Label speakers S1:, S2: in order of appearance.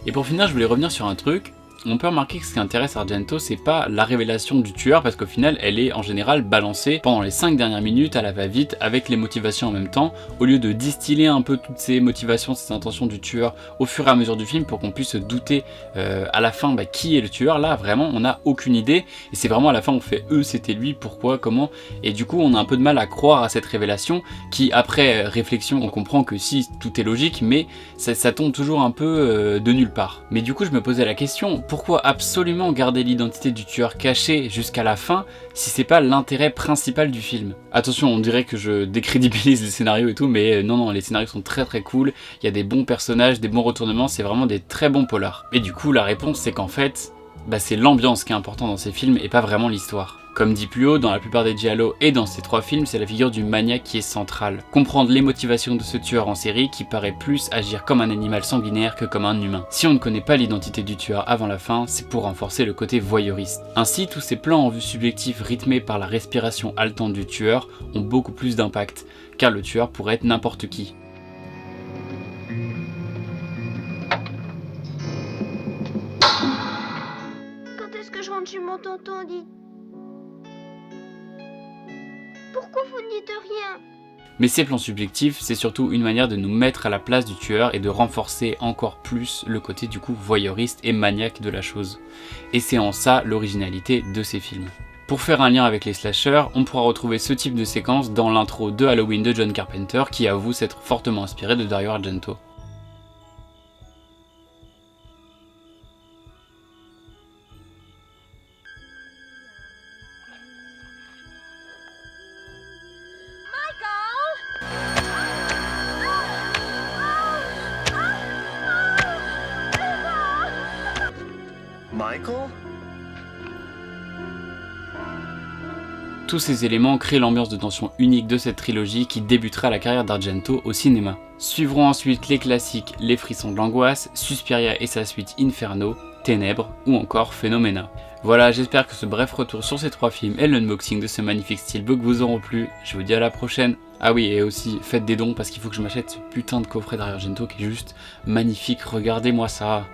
S1: Et pour finir, je voulais revenir sur un truc. On peut remarquer que ce qui intéresse Argento, c'est pas la révélation du tueur, parce qu'au final, elle est en général balancée pendant les 5 dernières minutes à la va-vite, avec les motivations en même temps, au lieu de distiller un peu toutes ces motivations, ces intentions du tueur au fur et à mesure du film, pour qu'on puisse se douter à la fin qui est le tueur. Là, vraiment, on n'a aucune idée, et c'est vraiment à la fin on fait c'était lui, pourquoi, comment, et du coup on a un peu de mal à croire à cette révélation, qui après réflexion, on comprend que si, tout est logique, mais ça tombe toujours un peu de nulle part. Mais du coup je me posais la question, pourquoi absolument garder l'identité du tueur cachée jusqu'à la fin si c'est pas l'intérêt principal du film? Attention, on dirait que je décrédibilise les scénarios et tout, mais non, les scénarios sont très cool, il y a des bons personnages, des bons retournements, c'est vraiment des très bons polars. Et du coup la réponse c'est qu'en fait, c'est l'ambiance qui est importante dans ces films et pas vraiment l'histoire. Comme dit plus haut, dans la plupart des giallo et dans ces 3 films, c'est la figure du maniaque qui est centrale. Comprendre les motivations de ce tueur en série qui paraît plus agir comme un animal sanguinaire que comme un humain. Si on ne connaît pas l'identité du tueur avant la fin, c'est pour renforcer le côté voyeuriste. Ainsi, tous ces plans en vue subjective rythmés par la respiration haletante du tueur ont beaucoup plus d'impact, car le tueur pourrait être n'importe qui.
S2: Quand est-ce que je rentre chez mon tonton, dit? Pourquoi vous ne dites rien?
S1: Mais ces plans subjectifs, c'est surtout une manière de nous mettre à la place du tueur et de renforcer encore plus le côté du coup voyeuriste et maniaque de la chose. Et c'est en ça l'originalité de ces films. Pour faire un lien avec les slashers, on pourra retrouver ce type de séquence dans l'intro de Halloween de John Carpenter qui avoue s'être fortement inspiré de Dario Argento.
S3: Michael?
S1: Tous ces éléments créent l'ambiance de tension unique de cette trilogie qui débutera la carrière d'Argento au cinéma. Suivront ensuite les classiques Les Frissons de l'Angoisse, Suspiria et sa suite Inferno, Ténèbres ou encore Phénoména. Voilà, j'espère que ce bref retour sur ces 3 films et l'unboxing de ce magnifique steelbook vous auront plu. Je vous dis à la prochaine. Ah oui, et aussi faites des dons parce qu'il faut que je m'achète ce putain de coffret d'Argento qui est juste magnifique, regardez-moi ça.